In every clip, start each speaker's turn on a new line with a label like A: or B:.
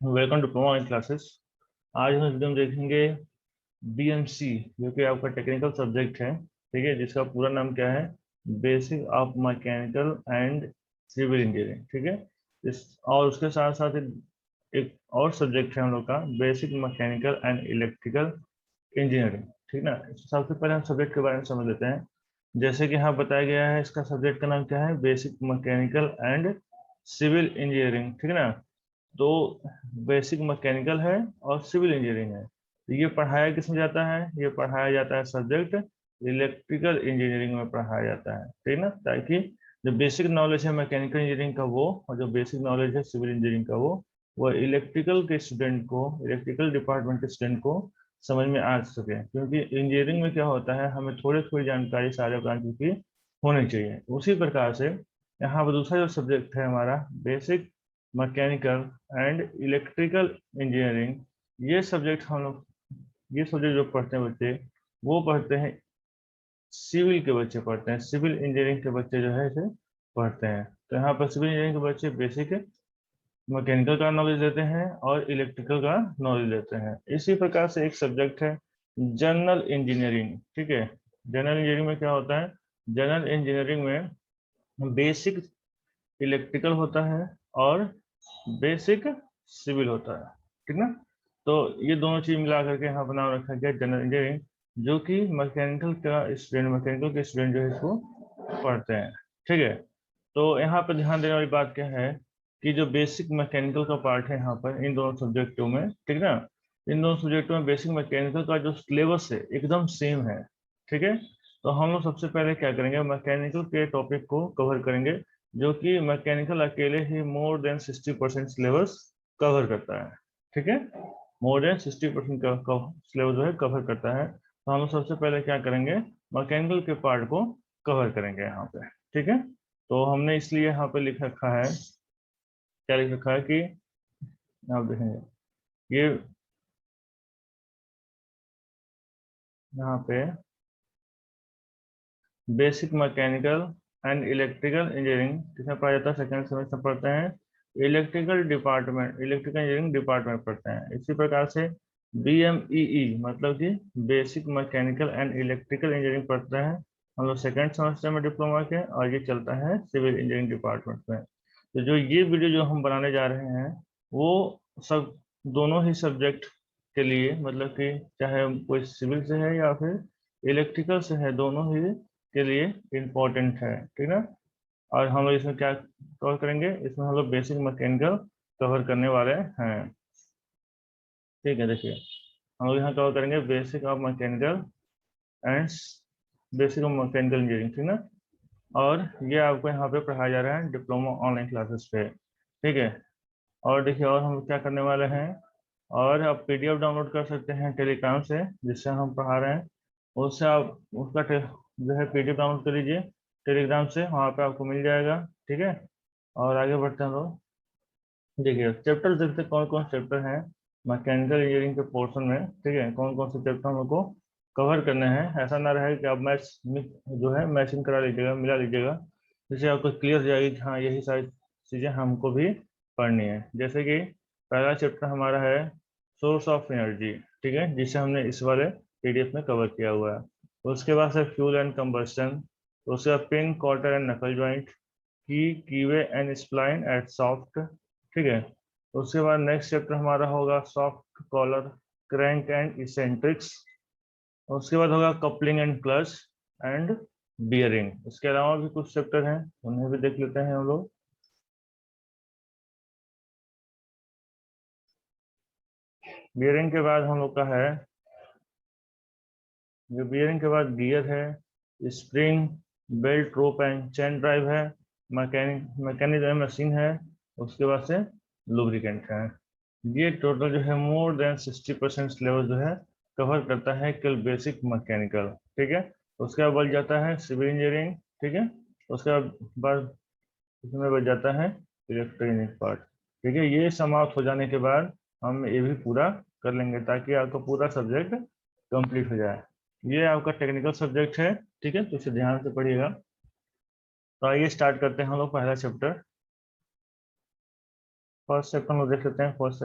A: Welcome to diploma in classes. आज हम इस वीडियो में देखेंगे बीएमसी, जो कि आपका टेक्निकल सब्जेक्ट है। ठीक है, जिसका पूरा नाम क्या है? Basic of mechanical and civil engineering. ठीक है, इस और उसके साथ साथ एक और सब्जेक्ट है हम लोग का, basic mechanical and electrical engineering. ठीक ना। सबसे पहले हम सब्जेक्ट के बारे में समझ लेते हैं। जैसे कि यहाँ बताया गया है, इसका सब्जेक्ट का नाम क्या है? Basic mechanical and civil engineering. ठीक है ना। तो बेसिक मैकेनिकल है और सिविल इंजीनियरिंग है। तो ये पढ़ाया किसमें जाता है? ये पढ़ाया जाता है सब्जेक्ट इलेक्ट्रिकल इंजीनियरिंग में पढ़ाया जाता है। ठीक ना, ताकि जो बेसिक नॉलेज है मैकेनिकल इंजीनियरिंग का वो, और जो बेसिक नॉलेज है सिविल इंजीनियरिंग का वो इलेक्ट्रिकल के स्टूडेंट को, इलेक्ट्रिकल डिपार्टमेंट के स्टूडेंट को समझ में आ सके। क्योंकि इंजीनियरिंग में क्या होता है, हमें थोड़ी थोड़ी जानकारी सारे ब्रांचों की होनी चाहिए। उसी प्रकार से यहाँ पर दूसरा जो सब्जेक्ट है हमारा, basic mechanical and electrical engineering, ये सब्जेक्ट जो पढ़ते हैं बच्चे, वो पढ़ते हैं सिविल के बच्चे पढ़ते हैं, सिविल इंजीनियरिंग के बच्चे जो है इसे पढ़ते हैं। तो यहाँ पर सिविल इंजीनियरिंग के बच्चे बेसिक मैकेनिकल का नॉलेज लेते हैं और इलेक्ट्रिकल का नॉलेज लेते हैं। इसी प्रकार से एक सब्जेक्ट है जनरल इंजीनियरिंग। ठीक है, जनरल इंजीनियरिंग में क्या होता है? जनरल इंजीनियरिंग में बेसिक इलेक्ट्रिकल होता है और बेसिक सिविल होता है। ठीक ना। तो ये दोनों चीज मिला करके यहाँ पर नाम रखा गया जनरल इंजीनियरिंग, जो कि मैकेनिकल के स्टूडेंट जो है इसको पढ़ते हैं। ठीक है। तो यहाँ पर ध्यान देने वाली बात क्या है कि जो बेसिक मैकेनिकल का पार्ट है यहाँ पर इन दोनों सब्जेक्टों में, ठीक ना, इन दोनों सब्जेक्टों में बेसिक मैकेनिकल का जो सिलेबस है एकदम सेम है। ठीक है। तो हम लोग सबसे पहले क्या करेंगे, मैकेनिकल के टॉपिक को कवर करेंगे, जो कि मैकेनिकल अकेले ही मोर देन 60% सिलेबस कवर करता है। ठीक है, मोर देन 60% का सिलेबस जो है कवर करता है। तो हम लोग सबसे पहले क्या करेंगे, मैकेनिकल के पार्ट को कवर करेंगे यहाँ पे। ठीक है। तो हमने इसलिए यहाँ पे लिख रखा है, क्या लिख रखा है कि आप देखेंगे ये यहाँ पे basic mechanical and electrical engineering किसमें पढ़ा जाता है? सेकेंड सेमेस्टर में पढ़ते हैं, इलेक्ट्रिकल इंजीनियरिंग डिपार्टमेंट पढ़ते हैं। इसी प्रकार से BMEE मतलब कि basic mechanical and electrical engineering पढ़ते हैं हम लोग सेकेंड सेमेस्टर में डिप्लोमा के, और ये चलता है सिविल इंजीनियरिंग डिपार्टमेंट में। तो जो ये वीडियो जो हम बनाने जा रहे हैं, वो सब दोनों ही सब्जेक्ट के लिए, मतलब कि चाहे कोई सिविल से है या फिर इलेक्ट्रिकल से है, दोनों ही के लिए इम्पोर्टेंट है। ठीक ना। और हम लोग इसमें क्या कवर करेंगे, इसमें हम लोग बेसिक मैकेनिकल कवर करने वाले हैं। ठीक है, देखिए हम लोग यहाँ कवर करेंगे basic of mechanical and basic of mechanical engineering. ठीक ना। और ये आपको यहाँ पे पढ़ाया जा रहा है डिप्लोमा ऑनलाइन क्लासेस पे। ठीक है। और देखिए और हम क्या करने वाले हैं, और आप PDF डाउनलोड कर सकते हैं टेलीग्राम से, जिससे हम पढ़ा रहे हैं। उससे आप उसका जो है PDF डाउनलोड कर लीजिए टेलीग्राम से, वहाँ पे आपको मिल जाएगा। ठीक है। और आगे बढ़ते हैं लोग। देखिए चैप्टर देखते हैं, कौन कौन चैप्टर हैं मैकेनिकल इंजीनियरिंग के पोर्शन में। ठीक है, कौन कौन से चैप्टर हम लोग को कवर करने हैं। ऐसा ना रहे कि आप जो है मैचिंग करा लीजिएगा, मिला लीजिएगा, जिससे आपको क्लियर हो जाएगी कि हाँ यही सारी चीज़ें हमको भी पढ़नी है। जैसे कि पहला चैप्टर हमारा है सोर्स ऑफ एनर्जी। ठीक है, जिसे हमने इस वाले PDF में कवर किया हुआ है। उसके बाद से फ्यूल एंड कंबस्टन, उसके बाद pin cotter and knuckle joint, keyway and spline at shaft. ठीक है। उसके बाद नेक्स्ट चैप्टर हमारा होगा shaft collar, crank and eccentrics. उसके बाद होगा coupling and clutch and bearing. इसके अलावा भी कुछ चैप्टर हैं, उन्हें भी देख लेते हैं हम लोग। बियरिंग के बाद हम लोग का है, जो बियरिंग के बाद गियर है, spring, belt, rope and chain drive है, मैकेनिज्म मशीन है, उसके बाद से लुब्रिकेंट है। ये टोटल जो है मोर देन 60% सिलेबस जो है कवर करता है केवल बेसिक मैकेनिकल। ठीक है। उसके बाद बढ़ जाता है सिविल इंजीनियरिंग। ठीक है। उसके बाद इसमें बढ़ जाता है इलेक्ट्रॉनिक पार्ट। ठीक है, ये समाप्त हो जाने के बाद हम ये भी पूरा कर लेंगे, ताकि आपका पूरा सब्जेक्ट कंप्लीट हो जाए। ये आपका टेक्निकल सब्जेक्ट है। ठीक है, तो इसे ध्यान से पढ़िएगा। तो आइए स्टार्ट करते हैं हम लोग पहला चैप्टर। फर्स्ट चैप्टर में देख लेते हैं। फर्स्ट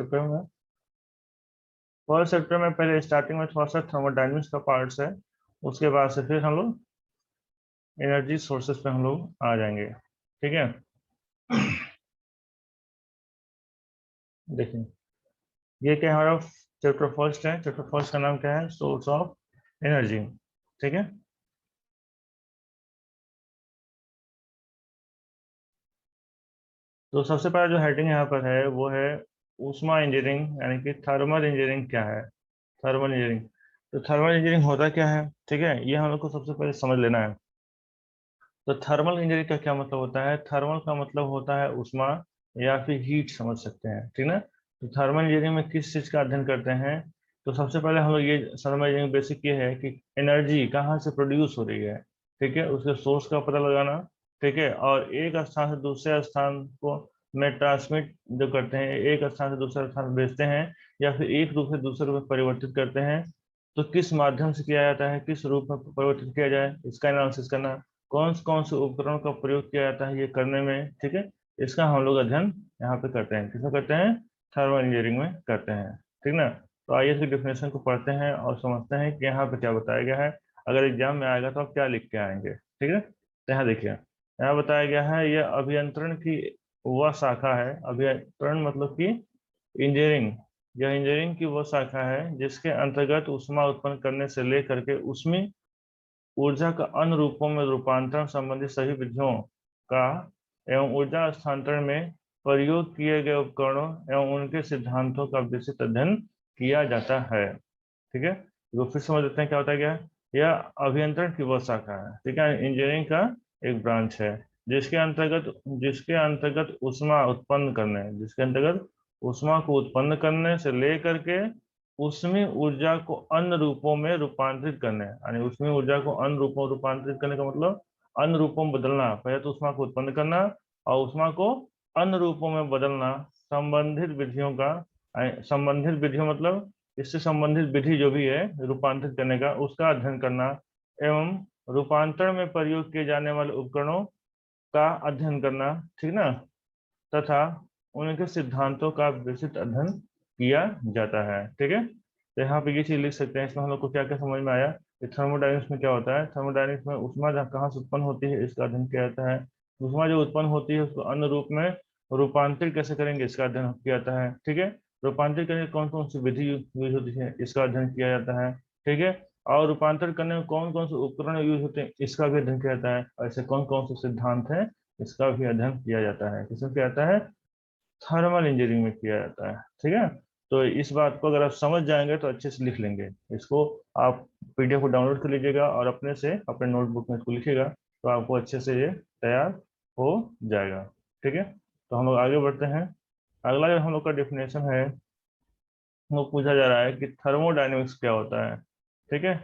A: चैप्टर में पहले स्टार्टिंग में थोड़ा सा थर्मोडायनेमिक्स का पार्ट्स है, उसके बाद से फिर हम लोग एनर्जी सोर्सेस पे हम लोग आ जाएंगे। ठीक है, देखिए ये क्या हमारा चैप्टर फर्स्ट है। चैप्टर फर्स्ट का नाम क्या है? Source of energy. ठीक है, तो सबसे पहला जो हेडिंग यहाँ पर है वो है ऊष्मा इंजीनियरिंग, यानी कि थर्मल इंजीनियरिंग क्या है। थर्मल इंजीनियरिंग, तो थर्मल इंजीनियरिंग होता क्या है? ठीक है, ये हम लोग को सबसे पहले समझ लेना है। तो थर्मल इंजीनियरिंग का क्या मतलब होता है? थर्मल का मतलब होता है ऊष्मा या फिर हीट, समझ सकते हैं। ठीक ना, तो थर्मल इंजीनियरिंग में किस चीज का अध्ययन करते हैं? तो सबसे पहले हम लोग ये थर्मल इंजीनियरिंग बेसिक ये है कि एनर्जी कहाँ से प्रोड्यूस हो रही है। ठीक है, उसके सोर्स का पता लगाना। ठीक है, और एक स्थान से दूसरे स्थान को में ट्रांसमिट जो करते हैं, एक स्थान से दूसरे स्थान में भेजते हैं, या फिर एक रूप से दूसरे रूप में परिवर्तित करते हैं, तो किस माध्यम से किया जाता है, किस रूप में परिवर्तित किया जाए, इसका एनालिसिस करना। कौन से उपकरणों का प्रयोग किया जाता है ये करने में। ठीक है, इसका हम लोग अध्ययन यहाँ पे करते हैं। किसमें करते हैं? थर्मल इंजीनियरिंग में करते हैं। ठीक ना, तो आइए इसकी डिफिनेशन को पढ़ते हैं और समझते हैं कि यहाँ पे क्या बताया गया है। अगर एग्जाम में आएगा तो आप क्या लिख के आएंगे। ठीक है, तो यहाँ देखिए, यहाँ बताया गया है यह अभियंत्रण की वह शाखा है। अभियंत्रण मतलब कि इंजीनियरिंग। यह इंजीनियरिंग की वह शाखा है जिसके अंतर्गत ऊष्मा उत्पन्न करने से लेकर के उसमें ऊर्जा का अन्य रूपों में रूपांतरण संबंधित सभी विधियों का एवं ऊर्जा स्थानांतरण में प्रयोग किए गए उपकरणों एवं उनके सिद्धांतों का विस्तृत अध्ययन किया जाता है। ठीक है, तो फिर समझ लेते हैं क्या होता है। क्या यह अभियंत्रण की वह शाखा है। ठीक है, इंजीनियरिंग का एक ब्रांच है जिसके अंतर्गत ऊष्मा उत्पन्न करने, जिसके अंतर्गत ऊष्मा को उत्पन्न करने से लेकर के उसमें ऊर्जा को अन्य रूपों में रूपांतरित करने, यानी उसमें ऊर्जा को अन्य रूपों में रूपांतरित करने का मतलब अन्य रूपों में बदलना। पहले तो ऊष्मा को उत्पन्न करना और ऊष्मा को अन्य रूपों में बदलना, संबंधित विधियों का, संबंधित विधियों मतलब इससे संबंधित विधि जो भी है रूपांतरित करने का, उसका अध्ययन करना, एवं रूपांतरण में प्रयोग किए जाने वाले उपकरणों का अध्ययन करना। ठीक ना, तथा उनके सिद्धांतों का विस्तृत अध्ययन किया जाता है। ठीक है, तो यहाँ पे ये चीज लिख सकते हैं। इसमें हम लोग को क्या क्या समझ में आया कि थर्मोडायनेमिक्स में क्या होता है। थर्मोडायनेमिक्स में ऊष्मा कहाँ से उत्पन्न होती है इसका अध्ययन किया जाता है। ऊष्मा जो उत्पन्न होती है उसको अन्य रूप में रूपांतरित कैसे करेंगे इसका अध्ययन किया जाता है। ठीक है, रूपांतरित करने की कौन कौन सी विधि यूज होती है इसका अध्ययन किया जाता है। ठीक है, और रूपांतरित करने में कौन कौन से उपकरण यूज होते हैं इसका भी अध्ययन किया जाता है। ऐसे कौन कौन से सिद्धांत हैं इसका भी अध्ययन किया जाता है। किसमें किया जाता है? थर्मल इंजीनियरिंग में किया जाता है। ठीक है, तो इस बात को अगर आप समझ जाएंगे तो अच्छे से लिख लेंगे इसको। आप पीडीएफ को डाउनलोड कर लीजिएगा और अपने से अपने नोटबुक में इसको लिखिएगा, तो आपको अच्छे से ये तैयार हो जाएगा। ठीक है, तो हम लोग आगे बढ़ते हैं। अगला जो हम लोग का डेफिनेशन है वो पूछा जा रहा है कि थर्मोडायनेमिक्स क्या होता है। ठीक है,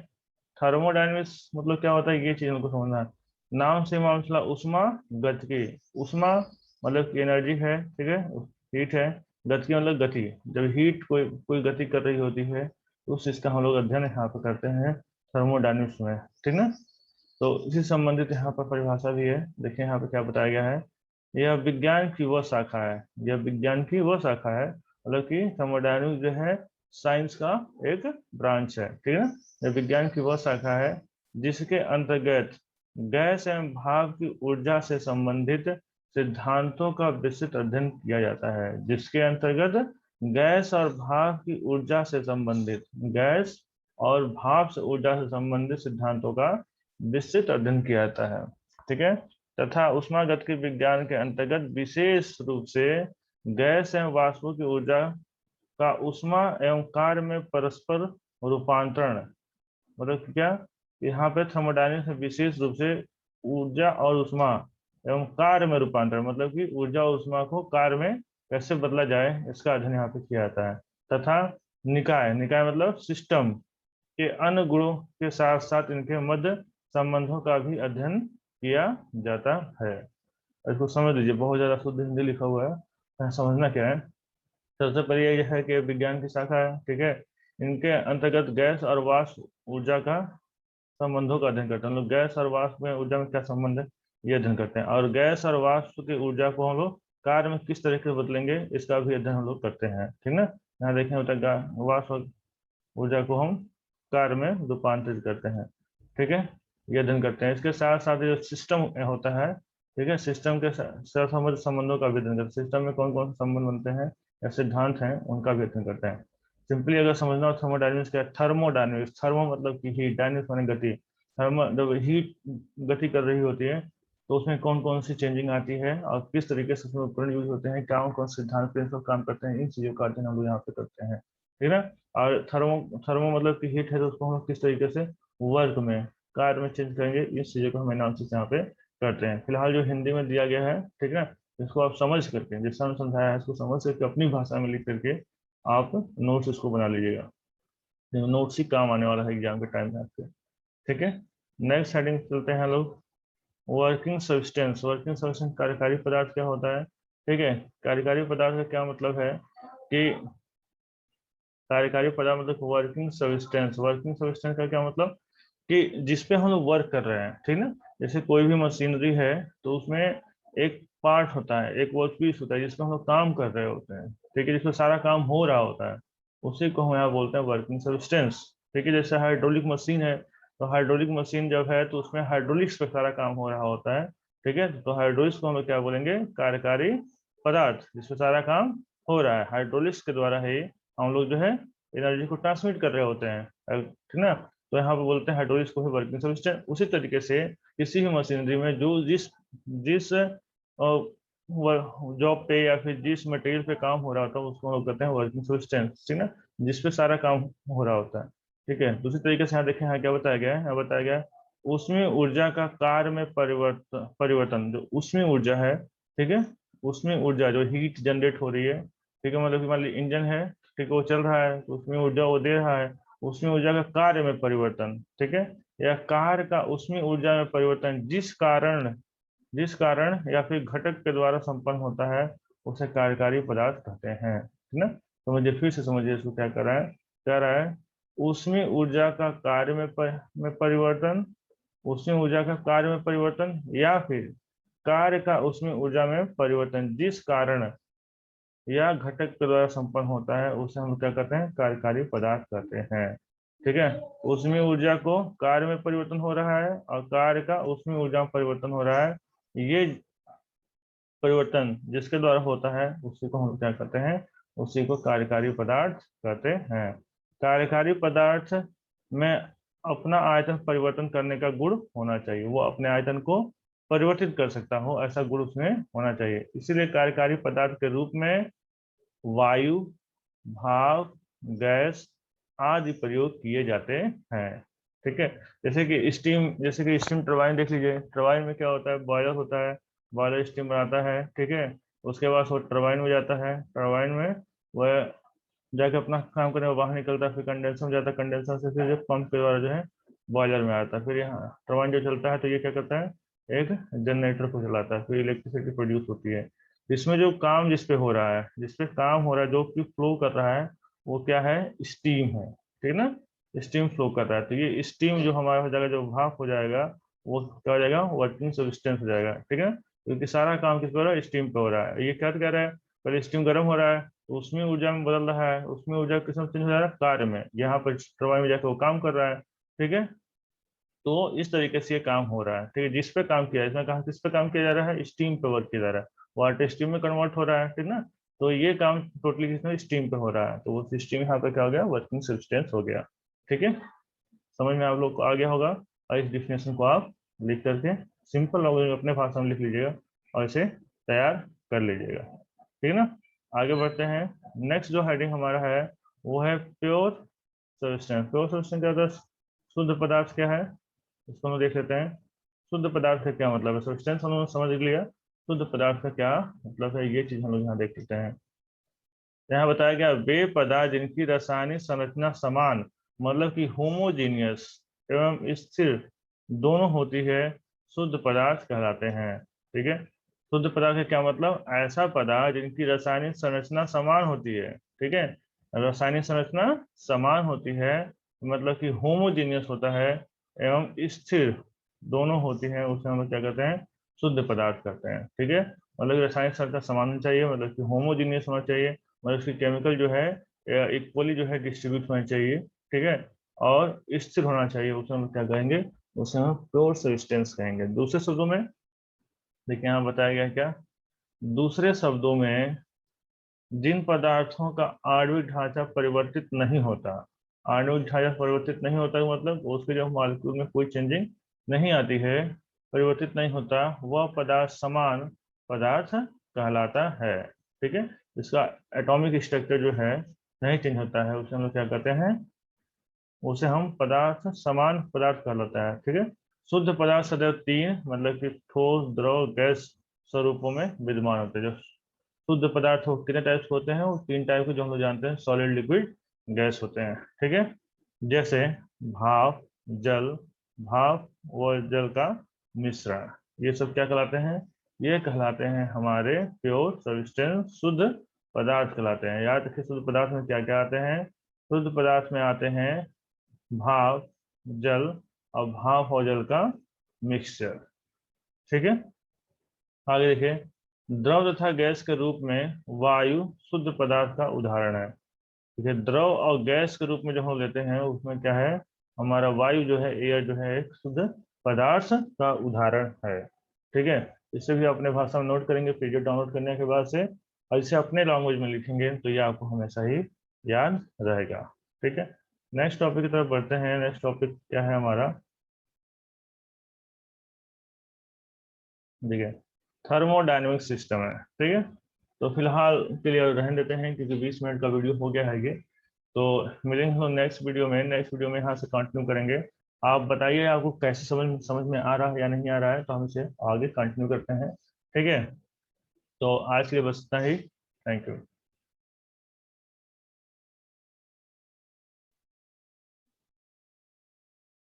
A: थर्मोडायनेमिक्स मतलब क्या होता है ये चीज हमको समझना है। नाम से मामला ऊष्मा गतिकी। ऊष्मा मतलब कि एनर्जी है। ठीक है, हीट है। गतिकी मतलब गति। जब हीट कोई कोई गति कर रही होती है तो उस चीज का हम लोग अध्ययन यहाँ पर करते हैं थर्मोडायनेमिक्स में। ठीक ना, तो इसी संबंधित यहाँ पर परिभाषा भी है। देखिए यहाँ पे क्या बताया गया है। यह विज्ञान की वह शाखा है, यह विज्ञान की वह शाखा है, मतलब कि थर्मोडायनेमिक्स जो है साइंस का एक ब्रांच है। ठीक है ना, यह विज्ञान की वह शाखा है जिसके अंतर्गत गैस एवं भाप की ऊर्जा से संबंधित सिद्धांतों का विस्तृत अध्ययन किया जाता है। जिसके अंतर्गत गैस और भाप की ऊर्जा से संबंधित, गैस और भाप से ऊर्जा से संबंधित सिद्धांतों का विस्तृत अध्ययन किया जाता है। ठीक है, तथा ऊष्मागतिकी विज्ञान के अंतर्गत विशेष रूप से गैस एवं वाष्पों की ऊर्जा का ऊष्मा एवं कार्य में परस्पर रूपांतरण, मतलब क्या, यहाँ पे थर्मोडायनेमिक्स में विशेष रूप से ऊर्जा और ऊष्मा एवं कार्य में रूपांतरण, मतलब कि ऊर्जा और ऊष्मा को कार्य में कैसे बदला जाए इसका अध्ययन यहाँ पे किया जाता है। तथा निकाय, निकाय मतलब सिस्टम के अन्य गुणों के साथ साथ इनके मध्य संबंधों का भी अध्ययन किया जाता है। इसको समझ लीजिए, बहुत ज्यादा शुद्ध हिंदी लिखा हुआ है, समझना क्या है। सबसे पहले यह है कि विज्ञान की शाखा है। ठीक है, इनके अंतर्गत गैस और वाष्प ऊर्जा का संबंधों का अध्ययन करते हैं। हम लोग गैस और वाष्प में ऊर्जा में क्या संबंध है ये अध्ययन करते हैं, और गैस और वाष्प की ऊर्जा को हम लोग कार्य में किस तरीके से बदलेंगे इसका भी अध्ययन हम लोग करते हैं, ठीक ना। यहाँ देखें होता है वाष्प ऊर्जा को हम कार्य में रूपांतरित करते हैं, ठीक है, ये अध्ययन करते हैं। इसके साथ साथ जो सिस्टम होता है, ठीक है, सिस्टम के संबंधों का भी अध्ययन करते हैं। सिस्टम में कौन कौन से संबंध बनते हैं या सिद्धांत हैं उनका भी अध्ययन करते हैं। सिंपली अगर समझना हो थर्मोडायनेमिक्स क्या है, थर्मोडायनेमिक्स, थर्मो मतलब कि हीट, डायनेमिक्स माने गति। थर्मो जब हीट गति कर रही होती है तो उसमें कौन कौन सी चेंजिंग आती है और किस तरीके से उसमें उपकरण यूज होते हैं, क्या कौन सिद्धांत पे सब काम करते हैं, इन चीजों का अध्ययन हम लोग यहाँ पे करते हैं, ठीक है। और थर्मो थर्मो मतलब कि हीट है तो उसको हम किस तरीके से वर्क में, कार्य में चेंज करेंगे, इस चीजों को हम एनालिसिस यहाँ पे करते हैं। फिलहाल जो हिंदी में दिया गया है, ठीक है, इसको आप समझ करके, जिस समय समझाया है इसको समझ करके अपनी भाषा में लिख करके आप नोट्स इसको बना लीजिएगा। नोट्स ही काम आने वाला है एग्जाम के टाइम में आपके, ठीक है। नेक्स्ट हेडिंग चलते हैं लोग। वर्किंग सब्सटेंस, वर्किंग सब्सटेंस कार्यकारी पदार्थ क्या होता है, ठीक है। कार्यकारी पदार्थ का क्या मतलब है कि कार्यकारी पदार्थ मतलब वर्किंग सब्सटेंस, वर्किंग सब्सटेंस का क्या मतलब कि जिसपे हम लोग वर्क कर रहे हैं, ठीक ना। जैसे कोई भी मशीनरी है तो उसमें एक पार्ट होता है, एक वर्क पीस होता है जिसमें हम लोग काम कर रहे होते हैं, ठीक है, जिसमें सारा काम हो रहा होता है, उसी को हम यहाँ बोलते हैं वर्किंग सब्सटेंस, ठीक है। जैसे हाइड्रोलिक मशीन है तो हाइड्रोलिक मशीन जब है तो उसमें हाइड्रोलिक्स पे सारा काम हो रहा होता है, ठीक है। तो हाइड्रोलिक्स को हम लोग क्या बोलेंगे, कार्यकारी पदार्थ, जिसमें सारा काम हो रहा है, हाइड्रोलिक्स के द्वारा ही हम लोग जो है एनर्जी को ट्रांसमिट कर रहे होते हैं, ठीक ना। तो यहाँ पे बोलते हैं हाइड्रोलिक्स को भी वर्किंग सब्सटेंस। उसी तरीके से किसी भी मशीनरी में जो जिस जिस जॉब पे या फिर जिस मटेरियल पे काम हो रहा होता है उसको हम लोग कहते हैं वर्किंग सब्सटेंस, ठीक ना, जिसपे सारा काम हो रहा होता है, ठीक है। दूसरी तरीके से यहाँ देखें, यहाँ क्या बताया गया है, यहाँ बताया गया है उसमें ऊर्जा का कार्य में परिवर्तन, परिवर्तन जो उसमें ऊर्जा है, ठीक है, उसमें ऊर्जा जो हीट जनरेट हो रही है, ठीक है, मतलब कि मान लीजिए इंजन है, ठीक है, वो चल रहा है तो उसमें ऊर्जा वो दे रहा है, उसमें ऊर्जा का कार्य में परिवर्तन, ठीक है, या कार्य का उसमें ऊर्जा में परिवर्तन जिस कारण या फिर घटक के द्वारा संपन्न होता है उसे कार्यकारी पदार्थ कहते हैं, ठीक ना। तो मुझे फिर से समझिए इसको क्या कर रहा है, कह रहा है उसमें ऊर्जा का कार्य में परिवर्तन, उसमें ऊर्जा का कार्य में परिवर्तन या फिर कार्य का उसमें ऊर्जा में परिवर्तन जिस कारण या घटक के द्वारा संपन्न होता है उसे हम क्या कहते हैं, कार्यकारी पदार्थ कहते हैं, ठीक है। उसमें ऊर्जा को कार्य में परिवर्तन हो रहा है और कार्य का उसमें ऊर्जा में परिवर्तन हो रहा है, ये परिवर्तन जिसके द्वारा होता है उसी को हम क्या कहते हैं, उसी को कार्यकारी पदार्थ कहते हैं। कार्यकारी पदार्थ में अपना आयतन परिवर्तन करने का गुण होना चाहिए, वो अपने आयतन को परिवर्तित कर सकता हो ऐसा गुण उसमें होना चाहिए, इसीलिए कार्यकारी पदार्थ के रूप में वायु, भाप, गैस आदि प्रयोग किए जाते हैं, ठीक है। जैसे कि स्टीम टरबाइन देख लीजिए, टरबाइन में क्या होता है, बॉयलर होता है, बॉयलर स्टीम बनाता है, ठीक है। उसके बाद वो टरबाइन में जाता है, टरबाइन में वह जाके अपना काम करने बाहर निकलता है, फिर कंडेंसर में जाता है, कंडेंसर से फिर पंप के द्वारा जो है बॉयलर में आता है, फिर यहाँ टरबाइन जो चलता है तो ये क्या करता है, एक जनरेटर को चलाता है, फिर इलेक्ट्रिसिटी प्रोड्यूस होती है। इसमें जो काम जिसपे हो रहा है, जिसपे काम हो रहा है, जो कि फ्लो कर रहा है, वो क्या है, स्टीम है, ठीक है ना। स्टीम फ्लो कर रहा है तो ये स्टीम जो हमारा हो जाएगा, जो भाप हो जाएगा, वो क्या हो जाएगा, वर्किंग सब्सटेंस हो जाएगा, ठीक है। क्योंकि सारा काम किस पे हो रहा है, स्टीम पे हो रहा है। ये क्या कह रहा है, पहले स्टीम गर्म हो रहा है तो उसमें ऊर्जा में बदल रहा है, उसमें ऊर्जा किस में चेंज हो रहा है, कार्य में, यहाँ पर टरबाइन में जाकर वो काम कर रहा है, ठीक है। तो इस तरीके से ये काम हो रहा है, ठीक है। जिस पे काम किया है, इसमें कहा किस पे काम किया जा रहा है, स्टीम पे वर्क किया जा रहा है, वाटर स्टीम में कन्वर्ट हो रहा है, ठीक ना। तो ये काम टोटली किसमें, स्टीम पे हो रहा है, तो वो स्टीम यहाँ पे क्या हो गया, वर्किंग सब्सटेंस हो गया, ठीक है। समझ में आप लोग को आ गया होगा, और इस डिफिनेशन को आप लिख करके सिंपल लैंग्वेज में अपने भाषा में लिख लीजिएगा और इसे तैयार कर लीजिएगा, ठीक है ना। आगे बढ़ते हैं। नेक्स्ट जो हेडिंग हमारा है वो है प्योर सब्सटेंस। प्योर सब्सटेंस क्या होता है, शुद्ध पदार्थ क्या है, इसको हम देख लेते हैं। शुद्ध पदार्थ का क्या मतलब है, सब्सटेंस हम लोग समझ लिया, शुद्ध पदार्थ का क्या मतलब है ये चीज हम लोग यहाँ देख लेते हैं। यहाँ बताया गया वे पदार्थ जिनकी रासायनिक संरचना समान, मतलब कि होमोजीनियस एवं स्थिर दोनों होती है, शुद्ध पदार्थ कहलाते हैं, ठीक है। शुद्ध पदार्थ का क्या मतलब, ऐसा पदार्थ जिनकी रासायनिक संरचना समान होती है, ठीक है। रासायनिक संरचना समान होती है मतलब कि होमोजीनियस होता है एवं स्थिर दोनों होती हैं, उसे हम लोग क्या कहते हैं, शुद्ध पदार्थ कहते हैं, ठीक है। मतलब रासायनिक संरचना समान होनी चाहिए, मतलब कि होमोजीनियस होना चाहिए, मतलब उसकी केमिकल जो है इक्वली जो है डिस्ट्रीब्यूट होना चाहिए, ठीक है, और स्थिर होना चाहिए, उसे हम क्या कहेंगे, उसे हम प्योर सब्सटेंस कहेंगे। दूसरे शब्दों में देखिए यहाँ बताया गया क्या, दूसरे शब्दों में जिन पदार्थों का आणविक ढांचा परिवर्तित नहीं होता, आणविक ढांचा परिवर्तित नहीं होता मतलब उसके जो मॉलिक्यूल में कोई चेंजिंग नहीं आती है, परिवर्तित नहीं होता, वह पदार्थ समान पदार्थ कहलाता है, ठीक है। इसका एटॉमिक स्ट्रक्चर जो है नहीं चेंज होता है, उसे हम लोग क्या कहते हैं, उसे हम पदार्थ समान पदार्थ कहलाता है, ठीक है। शुद्ध पदार्थ सदैव तीन, मतलब कि ठोस, द्रव, गैस स्वरूपों में विद्यमान होते हैं। जो शुद्ध पदार्थ हो कितने टाइप्स होते हैं, वो तीन टाइप के जो हम लोग जानते हैं, सॉलिड, लिक्विड, गैस होते हैं, ठीक है। जैसे भाप, जल, भाप व जल का मिश्रण, ये सब क्या कहलाते हैं, ये कहलाते हैं हमारे प्योर सब्सटेंस, शुद्ध पदार्थ कहलाते हैं। याद रखिए शुद्ध पदार्थ में क्या क्या आते हैं, शुद्ध पदार्थ में आते हैं भाप, जल और भाप और जल का मिक्सचर, ठीक है। आगे देखिए, द्रव तथा गैस के रूप में वायु शुद्ध पदार्थ का उदाहरण है, ठीक है। द्रव और गैस के रूप में जो हम लेते हैं उसमें क्या है, हमारा वायु जो है, एयर जो है, एक शुद्ध पदार्थ का उदाहरण है, ठीक है। इसे भी अपने भाषा में नोट करेंगे पीडीएफ डाउनलोड करने के बाद से, और इसे अपने लैंग्वेज में लिखेंगे तो ये आपको हमेशा ही याद रहेगा, ठीक है। नेक्स्ट टॉपिक की तरफ बढ़ते हैं। नेक्स्ट टॉपिक क्या है हमारा, ठीक है, थर्मोडायनेमिक सिस्टम है, ठीक है। तो फिलहाल के लिए रहने देते हैं क्योंकि 20 मिनट का वीडियो हो गया है ये। तो मिलेंगे हम नेक्स्ट वीडियो में, नेक्स्ट वीडियो में यहाँ से कंटिन्यू करेंगे। आप बताइए आपको कैसे समझ समझ में आ रहा है या नहीं आ रहा है, तो हम इसे आगे कंटिन्यू करते हैं, ठीक है। तो आज के लिए बस इतना ही, थैंक यू।